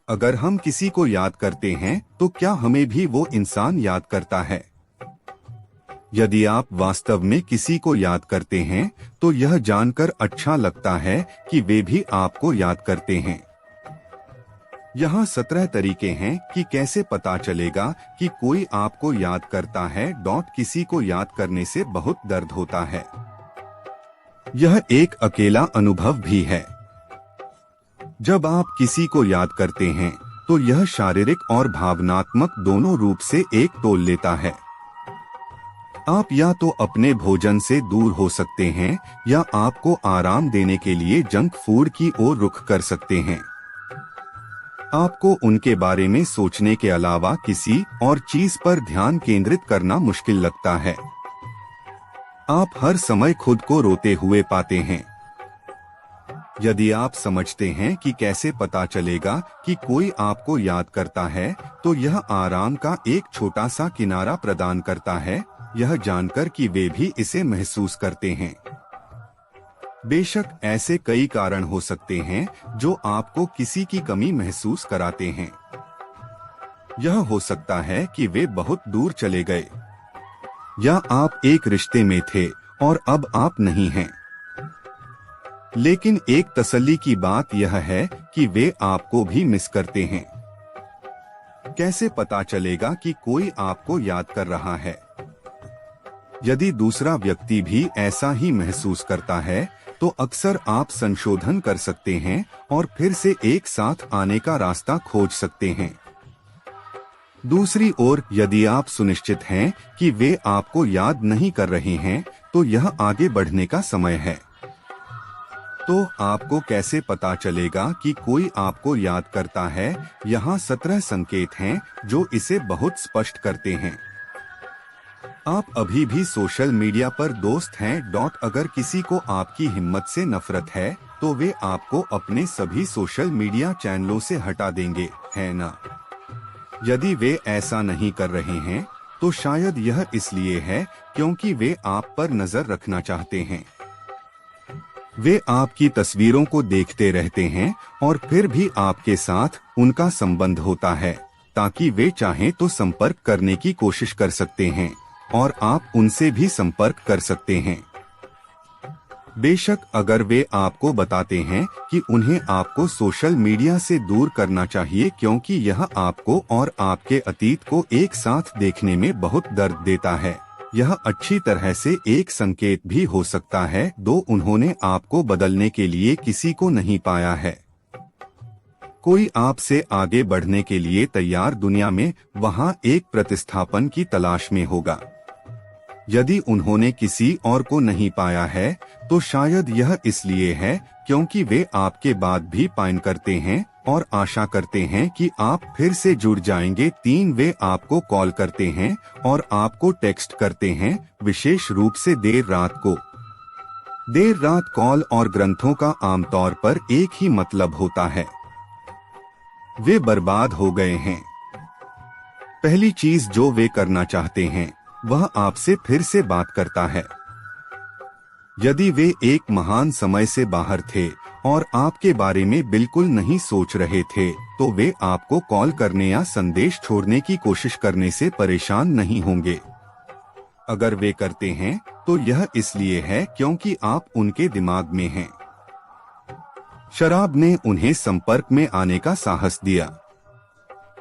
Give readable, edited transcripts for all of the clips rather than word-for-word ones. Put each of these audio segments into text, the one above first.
अगर हम किसी को याद करते हैं तो क्या हमें भी वो इंसान याद करता है? यदि आप वास्तव में किसी को याद करते हैं तो यह जानकर अच्छा लगता है कि वे भी आपको याद करते हैं। यहाँ 17 तरीके हैं कि कैसे पता चलेगा कि कोई आपको याद करता है। किसी को याद करने से बहुत दर्द होता है। यह एक अकेला अनुभव भी है। जब आप किसी को याद करते हैं तो यह शारीरिक और भावनात्मक दोनों रूप से एक तोल लेता है। आप या तो अपने भोजन से दूर हो सकते हैं या आपको आराम देने के लिए जंक फूड की ओर रुख कर सकते हैं। आपको उनके बारे में सोचने के अलावा किसी और चीज पर ध्यान केंद्रित करना मुश्किल लगता है। आप हर समय खुद को रोते हुए पाते हैं। यदि आप समझते हैं कि कैसे पता चलेगा कि कोई आपको याद करता है, तो यह आराम का एक छोटा सा किनारा प्रदान करता है, यह जानकर कि वे भी इसे महसूस करते हैं। बेशक ऐसे कई कारण हो सकते हैं जो आपको किसी की कमी महसूस कराते हैं। यह हो सकता है कि वे बहुत दूर चले गए, या आप एक रिश्ते में थे और अब आप नहीं हैं। लेकिन एक तसल्ली की बात यह है कि वे आपको भी मिस करते हैं। कैसे पता चलेगा कि कोई आपको याद कर रहा है? यदि दूसरा व्यक्ति भी ऐसा ही महसूस करता है तो अक्सर आप संशोधन कर सकते हैं और फिर से एक साथ आने का रास्ता खोज सकते हैं। दूसरी ओर, यदि आप सुनिश्चित हैं कि वे आपको याद नहीं कर रहे हैं, तो यह आगे बढ़ने का समय है। तो आपको कैसे पता चलेगा कि कोई आपको याद करता है? यहाँ 17 संकेत हैं जो इसे बहुत स्पष्ट करते हैं। आप अभी भी सोशल मीडिया पर दोस्त हैं। अगर किसी को आपकी हिम्मत से नफरत है तो वे आपको अपने सभी सोशल मीडिया चैनलों से हटा देंगे, है ना? यदि वे ऐसा नहीं कर रहे हैं तो शायद यह इसलिए है क्योंकि वे आप पर नजर रखना चाहते हैं। वे आपकी तस्वीरों को देखते रहते हैं और फिर भी आपके साथ उनका संबंध होता है, ताकि वे चाहें तो संपर्क करने की कोशिश कर सकते हैं और आप उनसे भी संपर्क कर सकते हैं। बेशक अगर वे आपको बताते हैं कि उन्हें आपको सोशल मीडिया से दूर करना चाहिए क्योंकि यह आपको और आपके अतीत को एक साथ देखने में बहुत दर्द देता है, यह अच्छी तरह से एक संकेत भी हो सकता है। उन्होंने आपको बदलने के लिए किसी को नहीं पाया है। कोई आपसे आगे बढ़ने के लिए तैयार दुनिया में वहां एक प्रतिस्थापन की तलाश में होगा। यदि उन्होंने किसी और को नहीं पाया है तो शायद यह इसलिए है क्योंकि वे आपके बाद भी पाइन करते हैं और आशा करते हैं कि आप फिर से जुड़ जाएंगे। 3, वे आपको कॉल करते हैं और आपको टेक्स्ट करते हैं, विशेष रूप से देर रात को। देर रात कॉल और ग्रंथों का आमतौर पर एक ही मतलब होता है, वे बर्बाद हो गए हैं। पहली चीज जो वे करना चाहते हैं वह आपसे फिर से बात करता है। यदि वे एक महान समय से बाहर थे और आपके बारे में बिल्कुल नहीं सोच रहे थे, तो वे आपको कॉल करने या संदेश छोड़ने की कोशिश करने से परेशान नहीं होंगे। अगर वे करते हैं तो यह इसलिए है क्योंकि आप उनके दिमाग में हैं। शराब ने उन्हें संपर्क में आने का साहस दिया।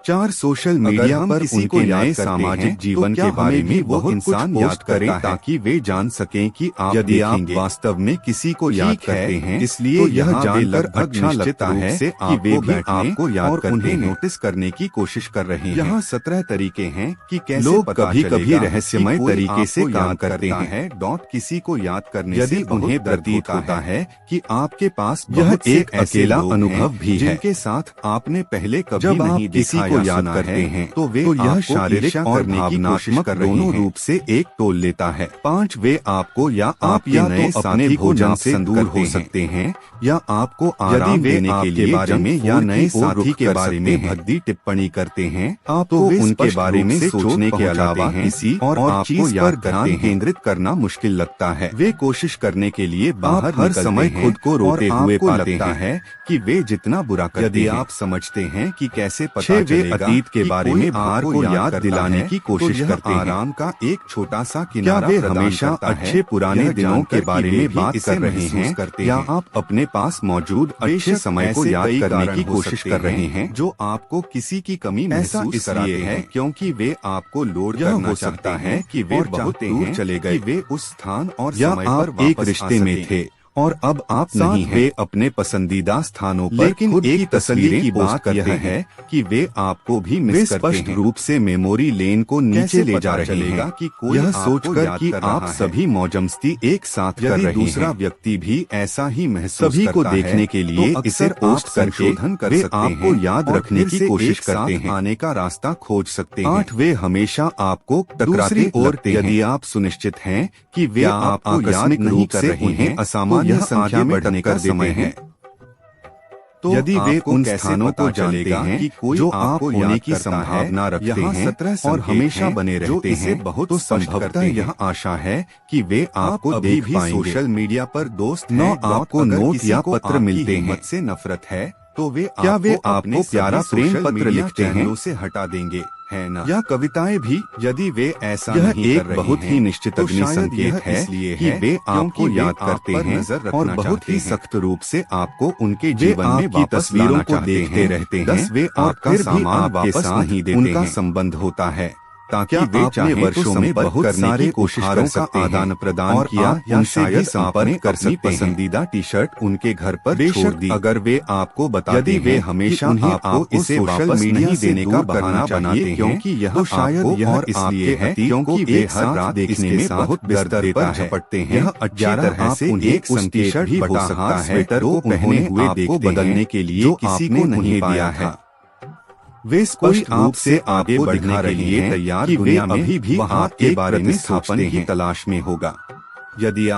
4, सोशल मीडिया पर किसी को नए सामाजिक जीवन के बारे में वो इंसान याद करें ताकि वे जान सकें कि आप यदि आप वास्तव में किसी को याद करते हैं, इसलिए तो यह जानकर अच्छा लगता है कि वे भी आपको याद करते हैं, नोटिस करने की कोशिश कर रहे हैं। यहाँ 17 तरीके हैं कि कैसे लोग कभी-कभी रहस्यमय तरीके से काम करते हैं। किसी को याद करने यदि उन्हें प्रतीत होता है कि आपके पास यह एक अकेला अनुभव भी है जिनके साथ आपने पहले कभी नहीं देखा आपको याद करते हैं तो वे यह शारीरिक और भावनात्मक दोनों रूप से एक तोल लेता है। 5 वे आपको या आप या नए अपने भोजन से दूर हो सकते हैं या आपको आराम देने के लिए बारे में या नए साथी के बारे में भद्दी टिप्पणी करते हैं आप तो उनके बारे में सोचने के अलावा किसी और आपको याद ध्यान केंद्रित करना मुश्किल लगता है। वे कोशिश करने के लिए बाहर हर समय खुद को रोते हुए पाते हैं कि वे जितना बुरा करते हैं। यदि आप समझते हैं कि कैसे पता चलेगा अतीत के बारे में भार को याद दिलाने की कोशिश करते हैं, आराम का एक छोटा सा किनारा वे हमेशा अच्छे पुराने दिनों के बारे में बात कर रहे हैं या आप अपने पास मौजूद अच्छे समय को याद करने की कोशिश कर रहे हैं जो आपको किसी की कमी महसूस कराते हैं क्योंकि वे आपको लोड करना चाहता है कि वे बहुत दूर चले गए, वे उस स्थान और समय पर एक रिश्ते में थे और अब आप नहीं हैं। वे अपने पसंदीदा स्थानों पर लेकिन एक तसल्ली की बात यह है कि वे आपको भी मिस करते हैं। स्पष्ट रूप से मेमोरी लेन को नीचे ले जा रहे हैं कि कोई यह सोचकर कि आप सभी मौजमस्ती एक साथ कर रहे हैं। दूसरा व्यक्ति भी ऐसा ही महसूस सभी को देखने के लिए इसे पोस्ट करके वे आपको याद रखने की कोशिश करते हैं, आने का रास्ता खोज सकते हैं। 8 वे हमेशा आपको टकराते और यदि आप सुनिश्चित हैं कि वे आपको आकस्मिक रूप से उन्हें असामान्य यह संख्या बढ़ने का समय है तो यदि वे उन स्थानों को जानते हैं कि कोई जो आप होने की संभावना रखते हैं 17 और हमेशा बने रहते हैं बहुत संभवतः यह आशा है कि वे आपको देख पाएंगे। सोशल मीडिया पर दोस्त 9 आपको नोट या पत्र मिलते हैं से नफरत है तो वे क्या वे आपको प्यारा प्रेम पत्र लिखते हैं उसे हटा देंगे है ना, या कविताएं भी यदि वे ऐसा यह नहीं एक बहुत ही निश्चित अग्नि संकेत है इसलिए कि वे आपको याद करते हैं और बहुत ही सख्त रूप से आपको उनके जीवन में की तस्वीरों को देखते रहते हैं। 10 वे आपका सामान वापस नहीं देते, उनका संबंध होता है ताकि वे चाहे वर्षों में बहुत सारे कोशिशों का आदान प्रदान किया या शायद संपर्क कर सकते हैं। पसंदीदा टी शर्ट उनके घर पर छोड़ दी अगर वे आपको बताते हैं वे हमेशा आपको इसे वापस नहीं देने का बहाना बनाते हैं क्योंकि यह शायद यह इसलिए है क्योंकि वे हर रात देखने में बहुत बिस्तर पर झपटते हैं। यह अच्छी तरह से एक संकेत भी हो सकता है को पहने हुए आपको बदलने के लिए किसी को नहीं दिया है। वे स्पष्ट रूप से आगे बढ़ने के लिए तैयार दुनिया में अभी भी आपके बारे में स्थापन की तलाश में होगा। यदि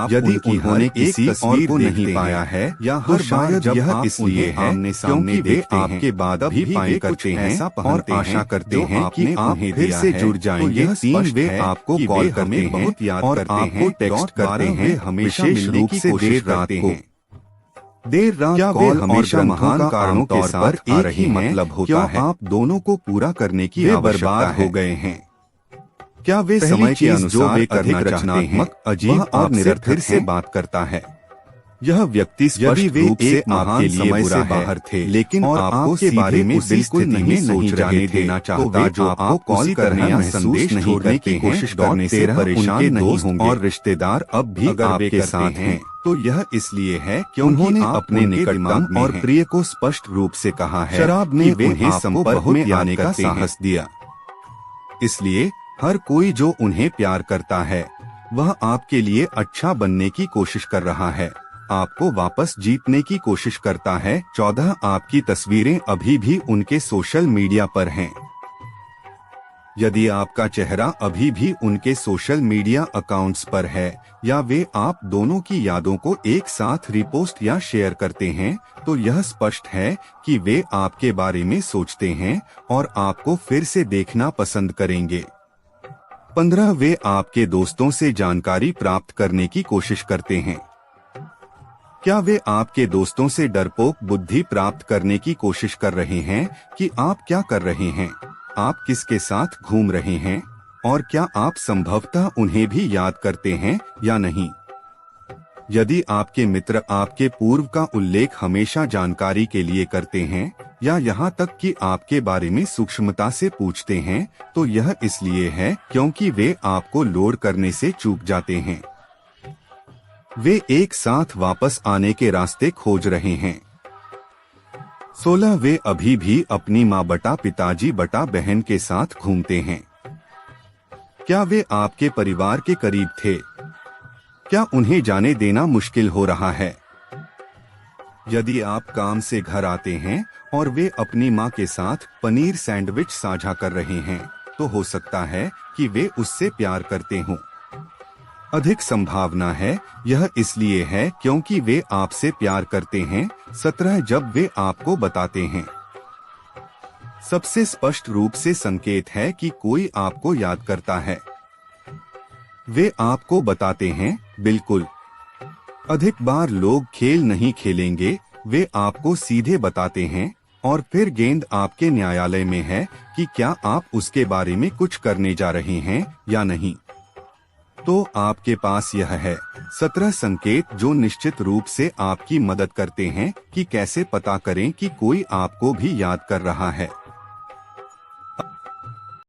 उन्होंने किसी और को नहीं पाया है या हर शायद यह इसलिए है क्योंकि वे आपके बाद भी पाए करते हैं और आशा करते हैं कि आप फिर से जुड़ जाएंगे। 3 वे आपको कॉल करते हैं बहुत याद और आपको टेक्स्ट करते हैं हमेशा मिलने की कोशिश करते हैं। देर रात कॉल हमेशा महान कारणों के साथ एक ही मतलब होता है आप दोनों को पूरा करने की बर्बाद हो गए हैं। क्या वे समय के अनुसार वे करना रचनात्मक अजीब और निरर्थक से बात करता है। यह व्यक्ति स्पष्ट रूप से आपके लिए बुरा से बाहर थे लेकिन और आपको के बारे में बिल्कुल नहीं सोच रहे देना चाहता जो आपको कॉल करने या संदेश छोड़ने की कोशिश करने से परेशान नहीं होंगे और रिश्तेदार अब भी अगर आपके साथ हैं तो यह इसलिए है कि उन्होंने अपने निकटतम और प्रिय को स्पष्ट रूप से कहा है। शराब ने उन्हें संपर्क में आने का साहस दिया इसलिए हर कोई जो उन्हें प्यार करता है वह आपके लिए अच्छा बनने की कोशिश कर रहा है, आपको वापस जीतने की कोशिश करता है। 14 आपकी तस्वीरें अभी भी उनके सोशल मीडिया पर हैं। यदि आपका चेहरा अभी भी उनके सोशल मीडिया अकाउंट्स पर है या वे आप दोनों की यादों को एक साथ रिपोस्ट या शेयर करते हैं तो यह स्पष्ट है कि वे आपके बारे में सोचते हैं और आपको फिर से देखना पसंद करेंगे। 15 वे आपके दोस्तों से जानकारी प्राप्त करने की कोशिश करते हैं। क्या वे आपके दोस्तों से डरपोक बुद्धि प्राप्त करने की कोशिश कर रहे हैं कि आप क्या कर रहे हैं, आप किसके साथ घूम रहे हैं और क्या आप संभवतः उन्हें भी याद करते हैं या नहीं। यदि आपके मित्र आपके पूर्व का उल्लेख हमेशा जानकारी के लिए करते हैं या यहाँ तक कि आपके बारे में सूक्ष्मता से पूछते हैं तो यह इसलिए है क्योंकि वे आपको लोड करने से चूक जाते हैं। वे एक साथ वापस आने के रास्ते खोज रहे हैं। 16 वे अभी भी अपनी माँ बटा पिताजी बटा बहन के साथ घूमते हैं। क्या वे आपके परिवार के करीब थे? क्या उन्हें जाने देना मुश्किल हो रहा है? यदि आप काम से घर आते हैं और वे अपनी माँ के साथ पनीर सैंडविच साझा कर रहे हैं, तो हो सकता है कि वे उससे प्यार करते हों। अधिक संभावना है यह इसलिए है क्योंकि वे आपसे प्यार करते हैं। 17 जब वे आपको बताते हैं। सबसे स्पष्ट रूप से संकेत है कि कोई आपको याद करता है। वे आपको बताते हैं, बिल्कुल। अधिक बार लोग खेल नहीं खेलेंगे, वे आपको सीधे बताते हैं और फिर गेंद आपके न्यायालय में है कि क्या आप उसके बारे में कुछ करने जा रहे हैं या नहीं। तो आपके पास यह है 17 संकेत जो निश्चित रूप से आपकी मदद करते हैं कि कैसे पता करें कि कोई आपको भी याद कर रहा है।